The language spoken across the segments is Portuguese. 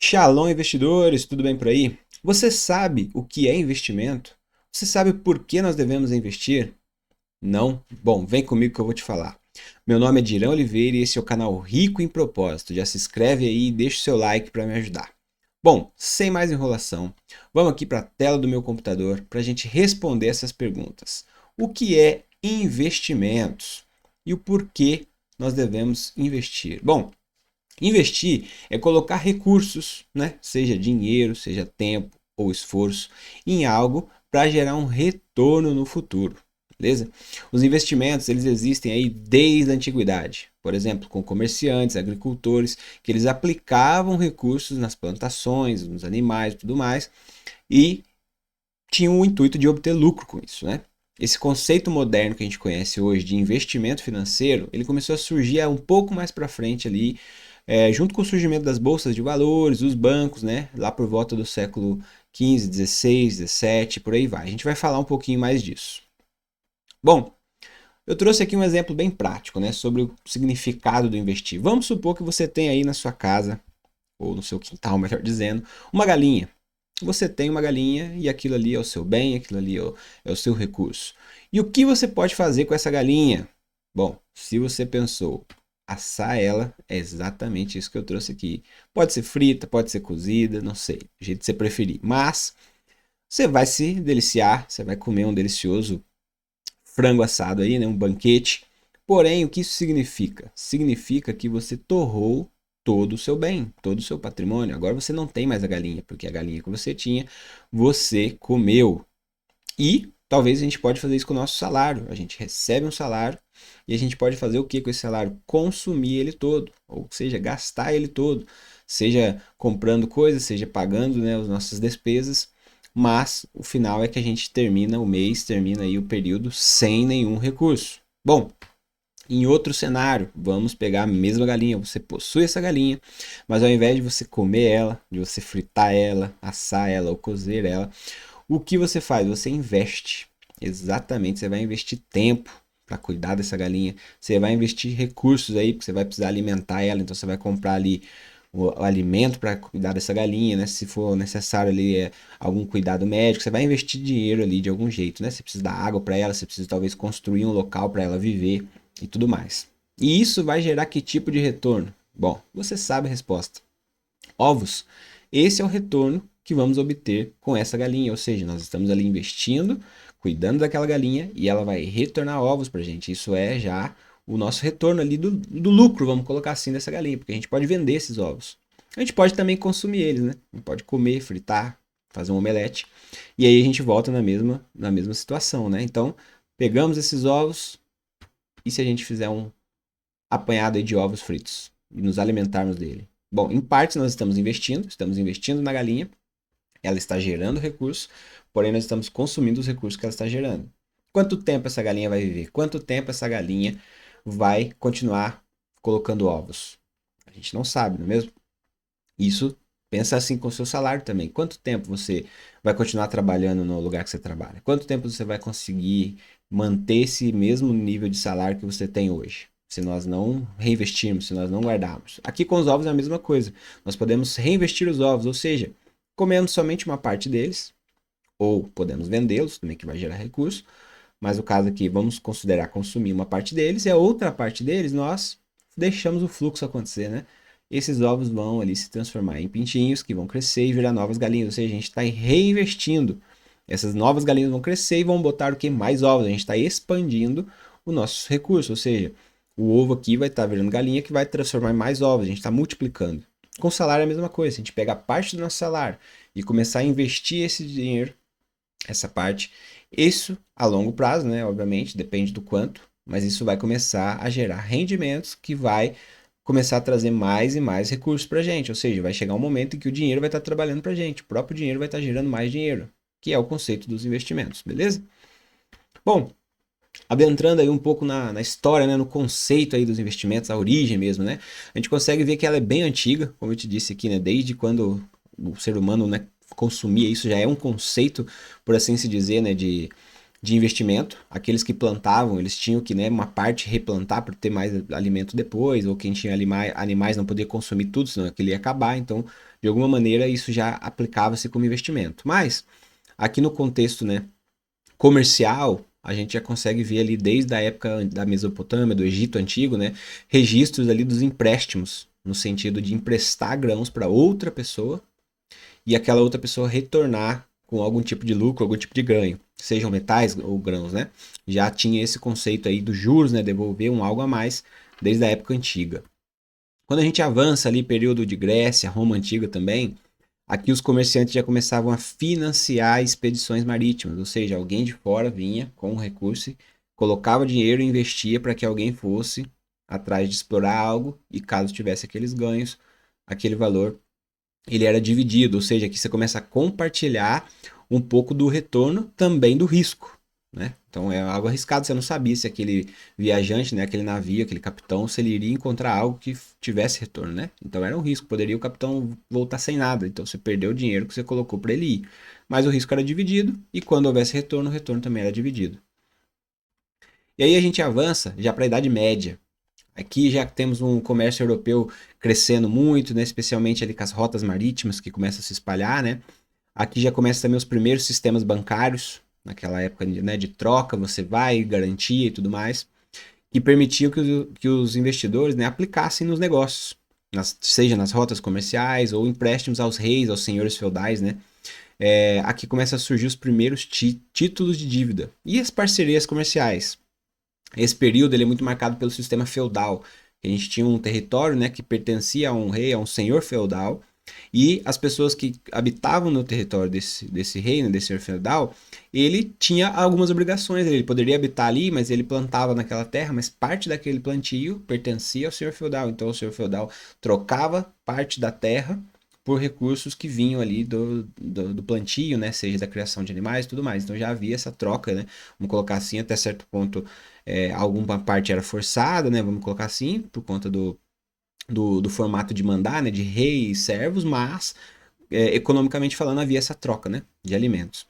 Shalom, investidores, tudo bem por aí? Você sabe o que é investimento? Você sabe por que nós devemos investir? Não? Bom, vem comigo que eu vou te falar. Meu nome é Dirão Oliveira e esse é o canal Rico em Propósito. Já se inscreve aí e deixa o seu like para me ajudar. Bom, sem mais enrolação, vamos aqui para a tela do meu computador para a gente responder essas perguntas. O que é investimentos? E o porquê nós devemos investir? Bom, investir é colocar recursos, né? Seja dinheiro, seja tempo ou esforço, em algo para gerar um retorno no futuro, beleza? Os investimentos eles existem aí desde a antiguidade, por exemplo, com comerciantes, agricultores, que eles aplicavam recursos nas plantações, nos animais e tudo mais, e tinham o intuito de obter lucro com isso, né? Esse conceito moderno que a gente conhece hoje de investimento financeiro, ele começou a surgir um pouco mais para frente ali, junto com o surgimento das bolsas de valores, os bancos, né? Lá por volta do século XV, XVI, XVII, por aí vai. A gente vai falar um pouquinho mais disso. Bom, eu trouxe aqui um exemplo bem prático, né? Sobre o significado do investir. Vamos supor que você tem aí na sua casa, ou no seu quintal, melhor dizendo, uma galinha. Você tem uma galinha e aquilo ali é o seu bem, aquilo ali é o seu recurso. E o que você pode fazer com essa galinha? Bom, se você pensou assar ela, é exatamente isso que eu trouxe aqui. Pode ser frita, pode ser cozida, não sei, do jeito que você preferir. Mas você vai se deliciar, você vai comer um delicioso frango assado aí, né? Um banquete. Porém, o que isso significa? Significa que você torrou todo o seu bem, todo o seu patrimônio. Agora você não tem mais a galinha, porque a galinha que você tinha, você comeu. E talvez a gente pode fazer isso com o nosso salário. A gente recebe um salário e a gente pode fazer o que com esse salário? Consumir ele todo, ou seja, gastar ele todo, seja comprando coisas, seja pagando, né, as nossas despesas. Mas o final é que a gente termina o mês, termina aí o período sem nenhum recurso. Bom, em outro cenário, vamos pegar a mesma galinha, você possui essa galinha, mas ao invés de você comer ela, de você fritar ela, assar ela ou cozer ela, o que você faz? Você investe. Exatamente, você vai investir tempo para cuidar dessa galinha, você vai investir recursos aí, porque você vai precisar alimentar ela, então você vai comprar ali o alimento para cuidar dessa galinha, né? Se for necessário ali algum cuidado médico, você vai investir dinheiro ali de algum jeito, né? Você precisa dar água para ela, você precisa talvez construir um local para ela viver e tudo mais. E isso vai gerar que tipo de retorno? Bom, você sabe a resposta. Ovos. Esse é o retorno que vamos obter com essa galinha, ou seja, nós estamos ali investindo, cuidando daquela galinha e ela vai retornar ovos para a gente. Isso é já o nosso retorno ali do lucro, vamos colocar assim, dessa galinha, porque a gente pode vender esses ovos. A gente pode também consumir eles, né? A gente pode comer, fritar, fazer um omelete. E aí a gente volta na mesma situação, né? Então, pegamos esses ovos e se a gente fizer um apanhado aí de ovos fritos e nos alimentarmos dele? Bom, em parte nós estamos investindo na galinha, ela está gerando recursos, porém nós estamos consumindo os recursos que ela está gerando. Quanto tempo essa galinha vai viver? Quanto tempo essa galinha vai continuar colocando ovos? A gente não sabe, não é mesmo? Isso, pensa assim com o seu salário também. Quanto tempo você vai continuar trabalhando no lugar que você trabalha? Quanto tempo você vai conseguir manter esse mesmo nível de salário que você tem hoje? Se nós não reinvestirmos, se nós não guardarmos. Aqui com os ovos é a mesma coisa. Nós podemos reinvestir os ovos, ou seja, comemos somente uma parte deles, ou podemos vendê-los, também que vai gerar recurso. Mas o caso aqui, vamos considerar consumir uma parte deles e a outra parte deles nós deixamos o fluxo acontecer, né? Esses ovos vão ali se transformar em pintinhos que vão crescer e virar novas galinhas, ou seja, a gente está reinvestindo. Essas novas galinhas vão crescer e vão botar o que? Mais ovos. A gente está expandindo o nosso recurso, ou seja, o ovo aqui vai estar virando galinha que vai transformar em mais ovos, a gente está multiplicando. Com o salário é a mesma coisa, se a gente pegar parte do nosso salário e começar a investir esse dinheiro, essa parte. Isso a longo prazo, né? Obviamente, depende do quanto, mas isso vai começar a gerar rendimentos que vai começar a trazer mais e mais recursos para a gente. Ou seja, vai chegar um momento em que o dinheiro vai estar trabalhando para a gente, o próprio dinheiro vai estar gerando mais dinheiro, que é o conceito dos investimentos, beleza? Bom, adentrando aí um pouco na história, né, no conceito aí dos investimentos, a origem mesmo, né? A gente consegue ver que ela é bem antiga, como eu te disse aqui, né? Desde quando o ser humano, né, consumia isso, já é um conceito, por assim se dizer, né, de investimento. Aqueles que plantavam, eles tinham que, né, uma parte replantar para ter mais alimento depois, ou quem tinha animais não podia consumir tudo, senão aquilo ia acabar. Então, de alguma maneira, isso já aplicava-se como investimento. Mas, aqui no contexto, né, comercial, a gente já consegue ver ali desde a época da Mesopotâmia, do Egito Antigo, né, registros ali dos empréstimos, no sentido de emprestar grãos para outra pessoa e aquela outra pessoa retornar com algum tipo de lucro, algum tipo de ganho, sejam metais ou grãos, né? Já tinha esse conceito aí dos juros, né, devolver um algo a mais desde a época antiga. Quando a gente avança ali período de Grécia, Roma antiga também, aqui os comerciantes já começavam a financiar expedições marítimas, ou seja, alguém de fora vinha com um recurso, colocava dinheiro e investia para que alguém fosse atrás de explorar algo e caso tivesse aqueles ganhos, aquele valor ele era dividido, ou seja, aqui você começa a compartilhar um pouco do retorno também do risco, né? Então é algo arriscado, você não sabia se aquele viajante, né, aquele navio, aquele capitão, se ele iria encontrar algo que tivesse retorno, né? Então era um risco, poderia o capitão voltar sem nada, então você perdeu o dinheiro que você colocou para ele ir. Mas o risco era dividido e quando houvesse retorno, o retorno também era dividido. E aí a gente avança já para a Idade Média. Aqui já temos um comércio europeu crescendo muito, né? Especialmente ali com as rotas marítimas que começam a se espalhar, né? Aqui já começam também os primeiros sistemas bancários, naquela época, né, de troca, você vai, garantia e tudo mais, que permitiam que os investidores, né, aplicassem nos negócios, seja nas rotas comerciais ou empréstimos aos reis, aos senhores feudais, né? Aqui começam a surgir os primeiros títulos de dívida e as parcerias comerciais. Esse período ele é muito marcado pelo sistema feudal. A gente tinha um território, né, que pertencia a um rei, a um senhor feudal, e as pessoas que habitavam no território desse rei, né, desse senhor feudal, ele tinha algumas obrigações. Ele poderia habitar ali, mas ele plantava naquela terra, mas parte daquele plantio pertencia ao senhor feudal. Então o senhor feudal trocava parte da terra por recursos que vinham ali do plantio, né, seja da criação de animais e tudo mais. Então já havia essa troca, né, vamos colocar assim, até certo ponto alguma parte era forçada, né? Vamos colocar assim, por conta do formato de mandar, né? De rei e servos, mas economicamente falando havia essa troca, né? De alimentos.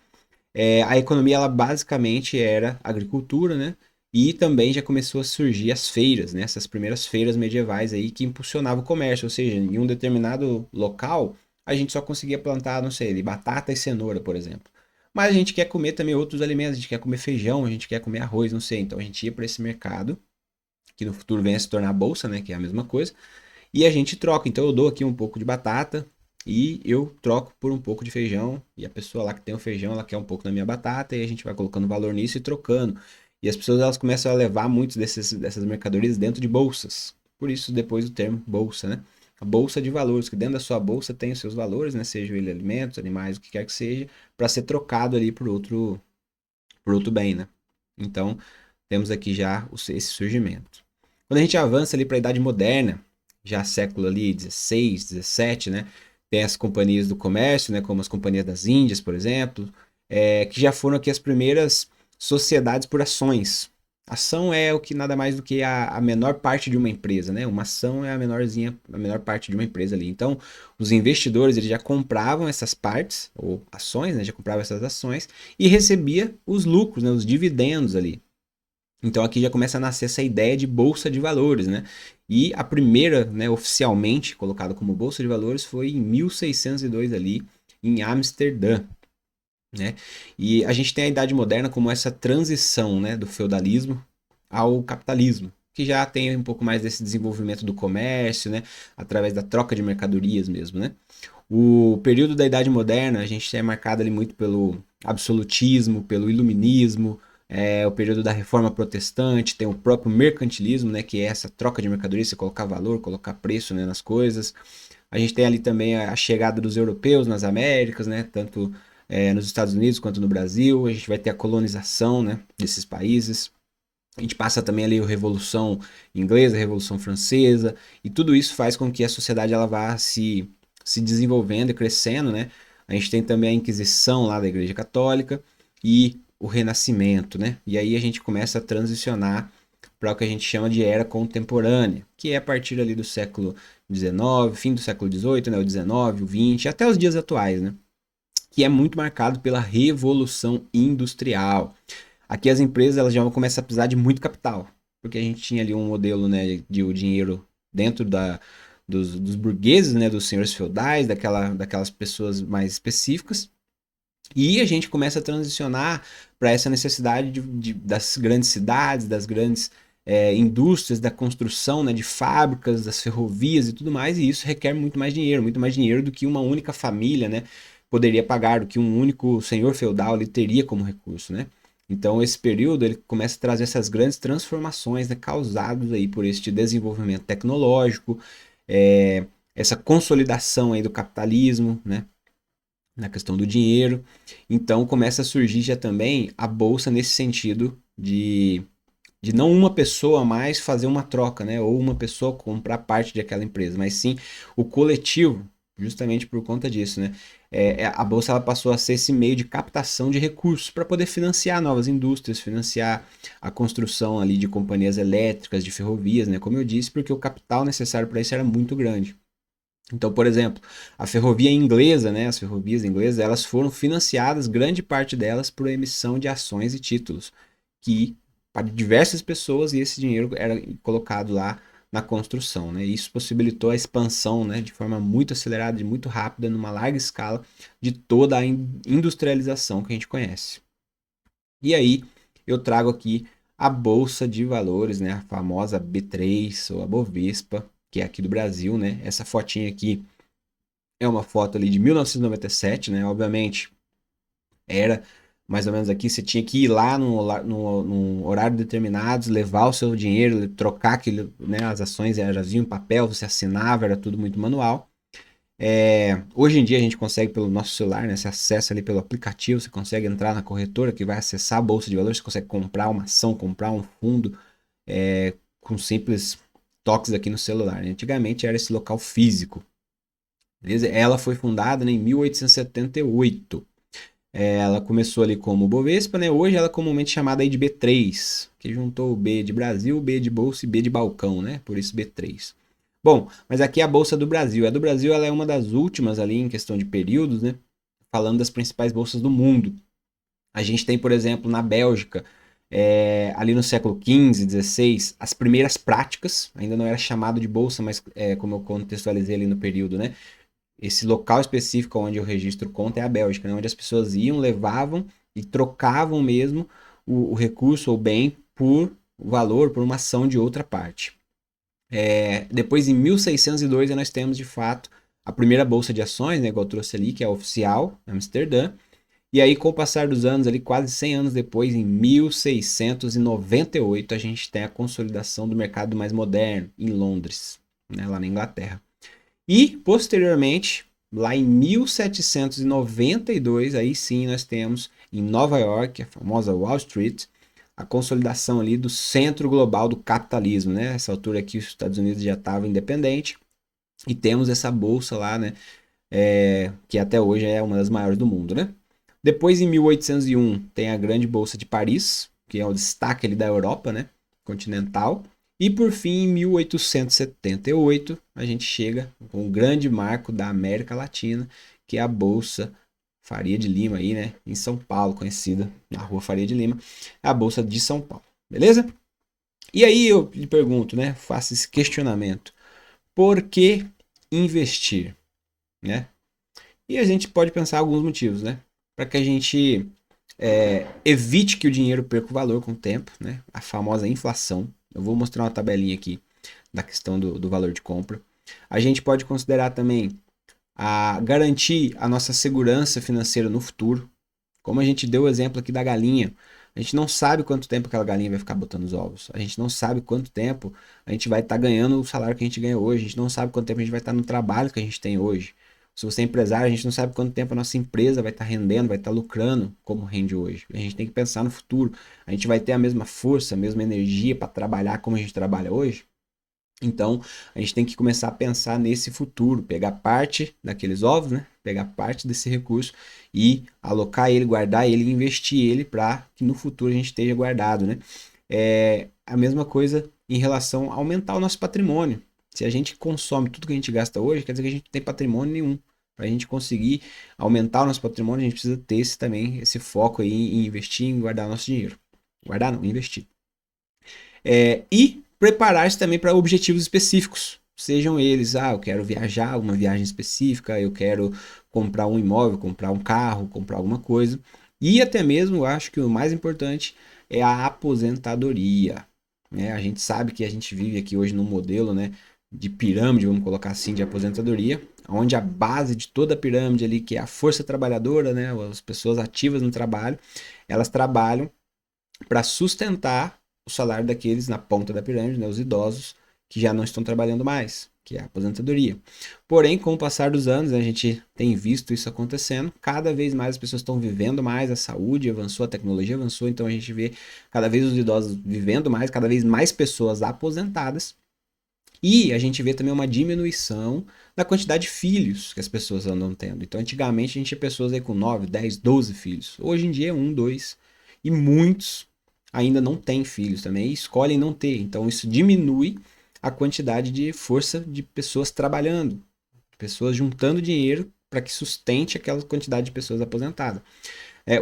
A economia, ela basicamente era agricultura, né? E também já começou a surgir as feiras, né? Essas primeiras feiras medievais aí que impulsionavam o comércio, ou seja, em um determinado local a gente só conseguia plantar, não sei, batata e cenoura, por exemplo. Mas a gente quer comer também outros alimentos, a gente quer comer feijão, a gente quer comer arroz, não sei. Então a gente ia para esse mercado, que no futuro vem a se tornar bolsa, né? Que é a mesma coisa. E a gente troca. Então eu dou aqui um pouco de batata e eu troco por um pouco de feijão. E a pessoa lá que tem o feijão, ela quer um pouco da minha batata e a gente vai colocando valor nisso e trocando. E as pessoas elas começam a levar muitos dessas mercadorias dentro de bolsas. Por isso depois o termo bolsa, né? A bolsa de valores, que dentro da sua bolsa tem os seus valores, né? Sejam ele alimentos, animais, o que quer que seja, para ser trocado ali por outro bem, né? Então, temos aqui já esse surgimento. Quando a gente avança ali para a Idade Moderna, já século ali 16, 17, né? Tem as companhias do comércio, né? Como as companhias das Índias, por exemplo, que já foram aqui as primeiras sociedades por ações. Ação é o que nada mais do que a menor parte de uma empresa, né? Uma ação é a menor parte de uma empresa ali. Então, os investidores eles já compravam essas partes, ou ações, né? Já compravam essas ações e recebia os lucros, né? Os dividendos ali. Então aqui já começa a nascer essa ideia de bolsa de valores, né? E a primeira, né, oficialmente colocada como bolsa de valores foi em 1602 ali em Amsterdã, né? E a gente tem a Idade Moderna como essa transição, né, do feudalismo ao capitalismo, que já tem um pouco mais desse desenvolvimento do comércio, né, através da troca de mercadorias mesmo, né? O período da Idade Moderna a gente é marcado ali muito pelo absolutismo, pelo iluminismo, o período da Reforma Protestante, tem o próprio mercantilismo, né, que é essa troca de mercadorias, você colocar valor, colocar preço, né, nas coisas. A gente tem ali também a chegada dos europeus nas Américas, né, tanto nos Estados Unidos quanto no Brasil. A gente vai ter a colonização, né, desses países. A gente passa também ali a Revolução Inglesa, a Revolução Francesa, e tudo isso faz com que a sociedade ela vá se desenvolvendo e crescendo, né? A gente tem também a Inquisição lá da Igreja Católica e o Renascimento, né? E aí a gente começa a transicionar para o que a gente chama de Era Contemporânea, que é a partir ali do século XIX, fim do século XVIII, né? O XIX, o XX, até os dias atuais, né? Que é muito marcado pela Revolução Industrial. Aqui as empresas elas já vão começar a precisar de muito capital, porque a gente tinha ali um modelo, né, de o dinheiro dentro dos burgueses, né, dos senhores feudais, daquelas pessoas mais específicas. E a gente começa a transicionar para essa necessidade das grandes cidades, das grandes indústrias, da construção, né, de fábricas, das ferrovias e tudo mais, e isso requer muito mais dinheiro do que uma única família, né, poderia pagar, do que um único senhor feudal ele teria como recurso, né? Então esse período ele começa a trazer essas grandes transformações, né, causadas aí por este desenvolvimento tecnológico, essa consolidação aí do capitalismo, né? Na questão do dinheiro. Então começa a surgir já também a bolsa nesse sentido de não uma pessoa mais fazer uma troca, né? Ou uma pessoa comprar parte de aquela empresa, mas sim o coletivo, justamente por conta disso, né? A bolsa ela passou a ser esse meio de captação de recursos para poder financiar novas indústrias, financiar a construção ali de companhias elétricas, de ferrovias, né? Como eu disse, porque o capital necessário para isso era muito grande. Então, por exemplo, a ferrovia inglesa, né, as ferrovias inglesas, elas foram financiadas, grande parte delas, por emissão de ações e títulos, que para diversas pessoas e esse dinheiro era colocado lá na construção, né? Isso possibilitou a expansão, né, de forma muito acelerada e muito rápida, numa larga escala, de toda a industrialização que a gente conhece. E aí eu trago aqui a Bolsa de Valores, né, a famosa B3 ou a Bovespa, que é aqui do Brasil, né? Essa fotinha aqui é uma foto ali de 1997, né? Obviamente, era mais ou menos aqui, você tinha que ir lá num horário determinado, levar o seu dinheiro, trocar aquele, né, as ações, elas vinham em papel, você assinava, era tudo muito manual. Hoje em dia a gente consegue pelo nosso celular, né? Você acessa ali pelo aplicativo, você consegue entrar na corretora que vai acessar a bolsa de valores, você consegue comprar uma ação, comprar um fundo com simples toques aqui no celular, né? Antigamente era esse local físico. Beleza? Ela foi fundada, né, em 1878. Ela começou ali como Bovespa, né? Hoje ela é comumente chamada aí de B3, que juntou o B de Brasil, B de bolsa e B de balcão, né? Por isso B3. Bom, mas aqui é a Bolsa do Brasil. A do Brasil ela é uma das últimas ali em questão de períodos, né? Falando das principais bolsas do mundo. A gente tem, por exemplo, na Bélgica, ali no século XV, XVI, as primeiras práticas, ainda não era chamado de bolsa, mas como eu contextualizei ali no período, né? Esse local específico onde o registro conta é a Bélgica, né? Onde as pessoas iam, levavam e trocavam mesmo o recurso ou bem por valor, por uma ação de outra parte. Depois, em 1602, nós temos de fato a primeira bolsa de ações, né, igual eu trouxe ali, que é a oficial, Amsterdã. E aí, com o passar dos anos, ali quase 100 anos depois, em 1698, a gente tem a consolidação do mercado mais moderno, em Londres, né, lá na Inglaterra. E, posteriormente, lá em 1792, aí sim nós temos em Nova York, a famosa Wall Street, a consolidação ali do centro global do capitalismo, né? Essa altura aqui os Estados Unidos já estava independente e temos essa bolsa lá, né? Que até hoje é uma das maiores do mundo, né? Depois, em 1801, tem a Grande Bolsa de Paris, que é o destaque ali da Europa, né? Continental. E por fim, em 1878, a gente chega com um grande marco da América Latina, que é a Bolsa Faria de Lima aí, né, em São Paulo, conhecida na Rua Faria de Lima, a Bolsa de São Paulo, beleza? E aí eu lhe pergunto, né, faço esse questionamento, por que investir, né? E a gente pode pensar alguns motivos, né, para que a gente evite que o dinheiro perca o valor com o tempo, né, a famosa inflação. Eu vou mostrar uma tabelinha aqui da questão do valor de compra. A gente pode considerar também a garantir a nossa segurança financeira no futuro. Como a gente deu o exemplo aqui da galinha, a gente não sabe quanto tempo aquela galinha vai ficar botando os ovos. A gente não sabe quanto tempo a gente vai estar ganhando o salário que a gente ganha hoje. A gente não sabe quanto tempo a gente vai estar no trabalho que a gente tem hoje. Se você é empresário, a gente não sabe quanto tempo a nossa empresa vai estar rendendo, vai estar lucrando como rende hoje. A gente tem que pensar no futuro. A gente vai ter a mesma força, a mesma energia para trabalhar como a gente trabalha hoje? Então, a gente tem que começar a pensar nesse futuro, pegar parte daqueles ovos, né? Pegar parte desse recurso e alocar ele, guardar ele e investir ele para que no futuro a gente esteja guardado, né? A mesma coisa em relação a aumentar o nosso patrimônio. Se a gente consome tudo que a gente gasta hoje, quer dizer que a gente não tem patrimônio nenhum. Para a gente conseguir aumentar o nosso patrimônio, a gente precisa ter também esse foco aí em investir, em guardar o nosso dinheiro. Guardar não, investir. E preparar-se também para objetivos específicos. Sejam eles, eu quero viajar, uma viagem específica, eu quero comprar um imóvel, comprar um carro, comprar alguma coisa. E até mesmo, eu acho que o mais importante é a aposentadoria. Né? A gente sabe que a gente vive aqui hoje num modelo, né, de pirâmide, vamos colocar assim, de aposentadoria, onde a base de toda a pirâmide ali, que é a força trabalhadora, né, as pessoas ativas no trabalho, elas trabalham para sustentar o salário daqueles na ponta da pirâmide, né, os idosos que já não estão trabalhando mais, que é a aposentadoria. Porém, com o passar dos anos, né, a gente tem visto isso acontecendo, cada vez mais as pessoas estão vivendo mais, a saúde avançou, a tecnologia avançou, então a gente vê cada vez os idosos vivendo mais, cada vez mais pessoas aposentadas, e a gente vê também uma diminuição na quantidade de filhos que as pessoas andam tendo. Então, antigamente, a gente tinha pessoas aí com 9, 10, 12 filhos. Hoje em dia é 1, 2. E muitos ainda não têm filhos também e escolhem não ter. Então, isso diminui a quantidade de força de pessoas trabalhando, pessoas juntando dinheiro para que sustente aquela quantidade de pessoas aposentadas.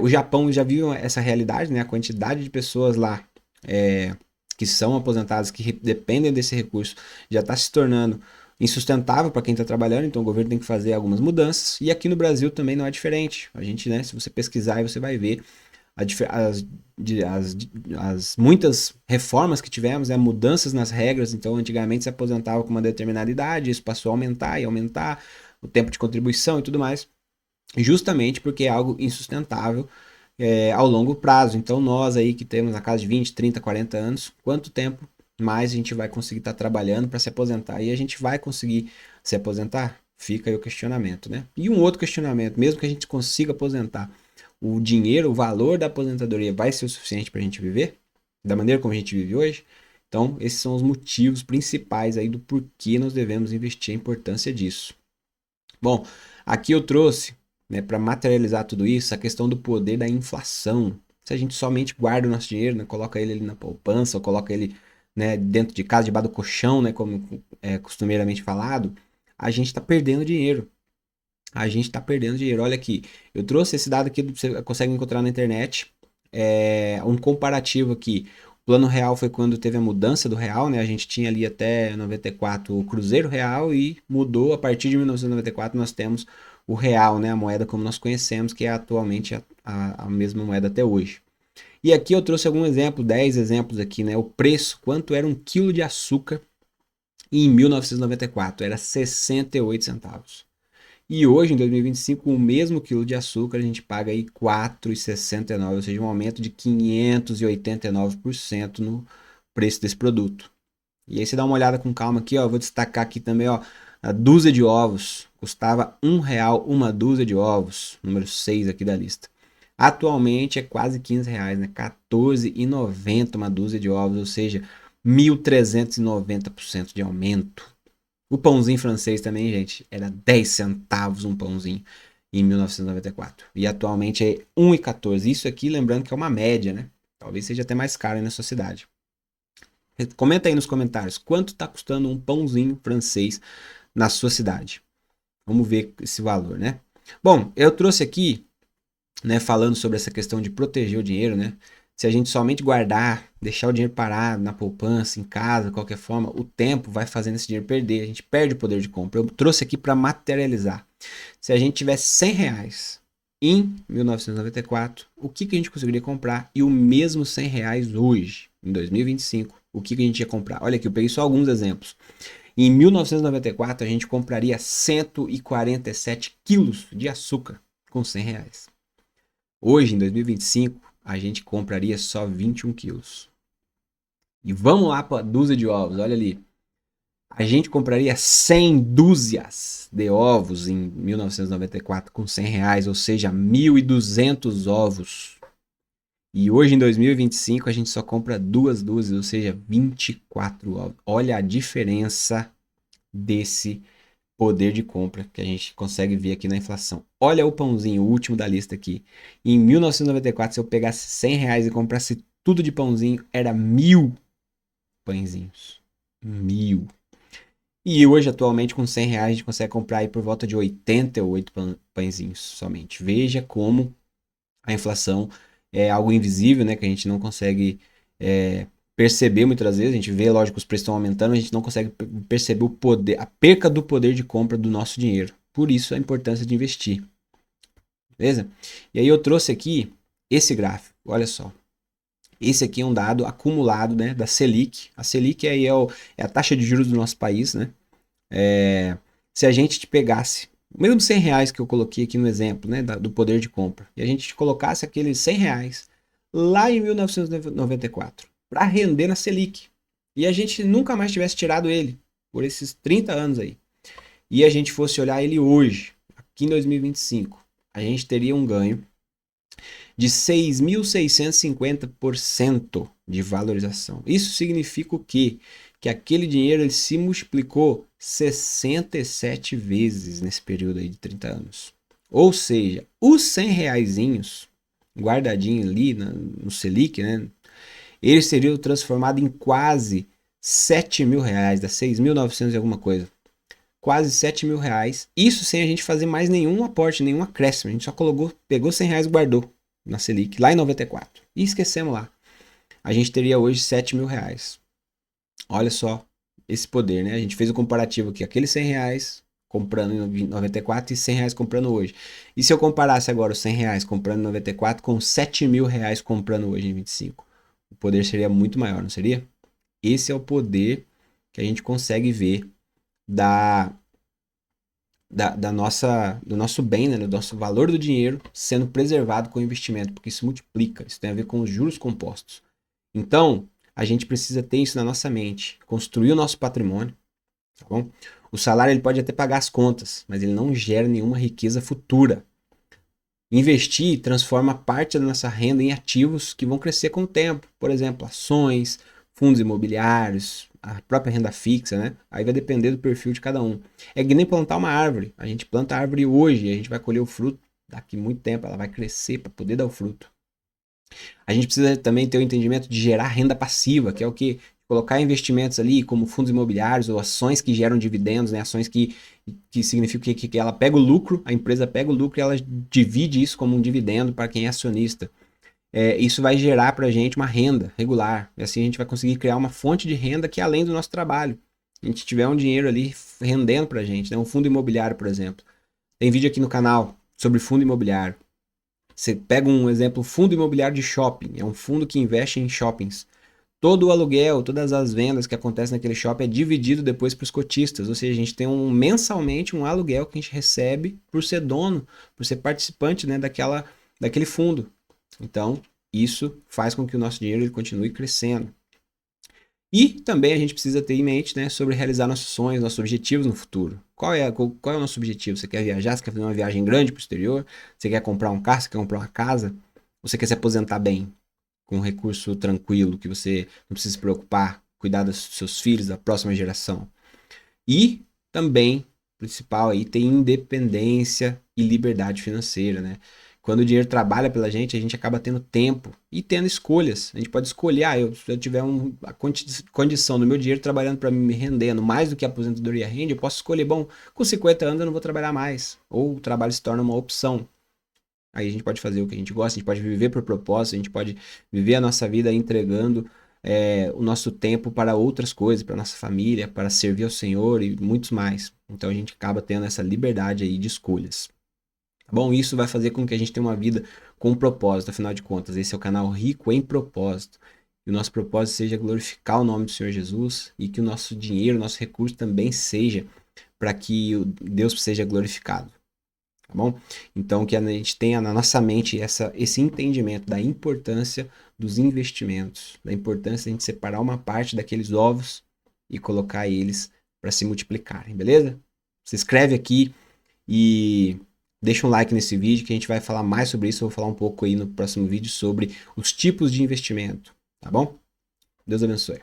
O Japão já viu essa realidade, né? A quantidade de pessoas lá que são aposentadas, que dependem desse recurso, já está se tornando insustentável para quem está trabalhando, então o governo tem que fazer algumas mudanças. E aqui no Brasil também não é diferente. A gente, né, se você pesquisar, você vai ver as, as muitas reformas que tivemos, né, mudanças nas regras. Então, antigamente se aposentava com uma determinada idade, isso passou a aumentar e aumentar o tempo de contribuição e tudo mais, justamente porque é algo insustentável ao longo prazo. Então, nós aí que temos na casa de 20, 30, 40 anos, quanto tempo mais a gente vai conseguir estar trabalhando para se aposentar? E a gente vai conseguir se aposentar? Fica aí o questionamento, né? E um outro questionamento, mesmo que a gente consiga aposentar, o dinheiro, o valor da aposentadoria vai ser o suficiente para a gente viver? Da maneira como a gente vive hoje? Então, esses são os motivos principais aí do porquê nós devemos investir, a importância disso. Bom, aqui eu trouxe, né, para materializar tudo isso, a questão do poder da inflação. Se a gente somente guarda o nosso dinheiro, né, coloca ele ali na poupança, ou coloca ele, né, dentro de casa, debaixo do colchão, né, como é costumeiramente falado, a gente está perdendo dinheiro. A gente está perdendo dinheiro. Olha aqui, eu trouxe esse dado aqui, você consegue encontrar na internet, um comparativo aqui. O plano real foi quando teve a mudança do real, né? A gente tinha ali até 94 o Cruzeiro Real e mudou a partir de 1994 nós temos o real, né? A moeda como nós conhecemos, que é atualmente a mesma moeda até hoje. E aqui eu trouxe algum exemplo, 10 exemplos aqui, né? O preço, quanto era um quilo de açúcar em 1994? Era 68 centavos. E hoje, em 2025, o mesmo quilo de açúcar a gente paga aí R$ 4,69, ou seja, um aumento de 589% no preço desse produto. E aí você dá uma olhada com calma aqui, ó, eu vou destacar aqui também, ó, a dúzia de ovos custava R$ 1 uma dúzia de ovos, número 6 aqui da lista. Atualmente é quase R$ 15, né? R$ 14,90 uma dúzia de ovos, ou seja, 1.390% de aumento. O pãozinho francês também, gente, era 10 centavos um pãozinho em 1994. E atualmente é 1,14. Isso aqui, lembrando que é uma média, né? Talvez seja até mais caro aí na sua cidade. Comenta aí nos comentários quanto está custando um pãozinho francês na sua cidade. Vamos ver esse valor, né? Bom, eu trouxe aqui, né, falando sobre essa questão de proteger o dinheiro, né? Se a gente somente guardar, deixar o dinheiro parado na poupança, em casa, de qualquer forma, o tempo vai fazendo esse dinheiro perder, a gente perde o poder de compra. Eu trouxe aqui para materializar. Se a gente tivesse R$ 100 em 1994, o que a gente conseguiria comprar? E o mesmo R$ 100 hoje, em 2025, o que a gente ia comprar? Olha aqui, eu peguei só alguns exemplos. Em 1994, a gente compraria 147 quilos de açúcar com R$ 100. Hoje, em 2025, a gente compraria só 21 quilos. E vamos lá para a dúzia de ovos, olha ali. A gente compraria 100 dúzias de ovos em 1994 com R$ 100, ou seja, 1.200 ovos. E hoje, em 2025, a gente só compra 2 dúzias, ou seja, 24 ovos. Olha a diferença desse poder de compra que a gente consegue ver aqui na inflação. Olha o pãozinho, o último da lista aqui. Em 1994, se eu pegasse R$ 100 e comprasse tudo de pãozinho, era 1.000 pãezinhos. 1.000. E hoje, atualmente, com R$ 100, a gente consegue comprar aí por volta de 88 pãezinhos somente. Veja como a inflação é algo invisível, né, que a gente não consegue perceber muitas vezes. A gente vê, lógico, os preços estão aumentando, a gente não consegue perceber o poder, a perca do poder de compra do nosso dinheiro. Por isso a importância de investir, beleza? E aí eu trouxe aqui esse gráfico, olha só. Esse aqui é um dado acumulado, né, da Selic. A Selic aí é a taxa de juros do nosso país, né? Se a gente te pegasse, mesmo 100 reais que eu coloquei aqui no exemplo, né, do poder de compra, e a gente te colocasse aqueles 100 reais lá em 1994 para render na Selic, e a gente nunca mais tivesse tirado ele por esses 30 anos aí, e a gente fosse olhar ele hoje, aqui em 2025, a gente teria um ganho de 6.650% de valorização. Isso significa o quê? Que aquele dinheiro ele se multiplicou 67 vezes nesse período aí de 30 anos. Ou seja, os 100 reaisinhos guardadinhos ali no Selic, né, eles seriam transformados em quase 7 mil reais, dá 6.900 e alguma coisa. Quase 7 mil reais. Isso sem a gente fazer mais nenhum aporte, nenhum acréscimo. A gente só pegou 100 reais e guardou na Selic, lá em 94. E esquecemos lá. A gente teria hoje 7 mil reais. Olha só esse poder, né? A gente fez o comparativo aqui. Aqueles 100 reais comprando em 94 e 100 reais comprando hoje. E se eu comparasse agora os 100 reais comprando em 94 com 7 mil reais comprando hoje em 25? O poder seria muito maior, não seria? Esse é o poder que a gente consegue ver da do nosso bem, né, do nosso valor do dinheiro sendo preservado com o investimento, porque isso multiplica, isso tem a ver com os juros compostos. Então, a gente precisa ter isso na nossa mente, construir o nosso patrimônio, tá bom? O salário ele pode até pagar as contas, mas ele não gera nenhuma riqueza futura. Investir transforma parte da nossa renda em ativos que vão crescer com o tempo. Por exemplo, ações, fundos imobiliários, a própria renda fixa, né? Aí vai depender do perfil de cada um. É que nem plantar uma árvore. A gente planta a árvore hoje e a gente vai colher o fruto daqui a muito tempo. Ela vai crescer para poder dar o fruto. A gente precisa também ter o entendimento de gerar renda passiva, que é o que? Colocar investimentos ali, como fundos imobiliários ou ações que geram dividendos, né? Ações que significa que ela pega o lucro, a empresa pega o lucro e ela divide isso como um dividendo para quem é acionista. Isso vai gerar para a gente uma renda regular. E assim a gente vai conseguir criar uma fonte de renda que é além do nosso trabalho. A gente tiver um dinheiro ali rendendo para a gente, né? Um fundo imobiliário, por exemplo. Tem vídeo aqui no canal sobre fundo imobiliário. Você pega um exemplo, fundo imobiliário de shopping. É um fundo que investe em shoppings. Todo o aluguel, todas as vendas que acontecem naquele shopping é dividido depois para os cotistas. Ou seja, a gente tem mensalmente um aluguel que a gente recebe por ser dono, por ser participante, né, daquele fundo. Então, isso faz com que o nosso dinheiro ele continue crescendo. E também a gente precisa ter em mente, né, sobre realizar nossos sonhos, nossos objetivos no futuro. Qual é o nosso objetivo? Você quer viajar? Você quer fazer uma viagem grande para o exterior? Você quer comprar um carro? Você quer comprar uma casa? Ou você quer se aposentar bem, com um recurso tranquilo, que você não precisa se preocupar, cuidar dos seus filhos, da próxima geração? E também, principal aí, tem independência e liberdade financeira, né? Quando o dinheiro trabalha pela gente, a gente acaba tendo tempo e tendo escolhas. A gente pode escolher, se eu tiver a condição do meu dinheiro trabalhando para mim, me rendendo mais do que a aposentadoria rende, eu posso escolher, bom, com 50 anos eu não vou trabalhar mais. Ou o trabalho se torna uma opção. Aí a gente pode fazer o que a gente gosta, a gente pode viver por propósito, a gente pode viver a nossa vida entregando o nosso tempo para outras coisas, para nossa família, para servir ao Senhor e muitos mais. Então a gente acaba tendo essa liberdade aí de escolhas. Tá bom? Isso vai fazer com que a gente tenha uma vida com propósito, afinal de contas. Esse é o canal Rico em Propósito. E o nosso propósito seja glorificar o nome do Senhor Jesus e que o nosso dinheiro, o nosso recurso também seja para que Deus seja glorificado. Tá bom? Então, que a gente tenha na nossa mente esse entendimento da importância dos investimentos, da importância de a gente separar uma parte daqueles ovos e colocar eles para se multiplicarem, beleza? Se inscreve aqui e deixa um like nesse vídeo que a gente vai falar mais sobre isso. Eu vou falar um pouco aí no próximo vídeo sobre os tipos de investimento, tá bom? Deus abençoe.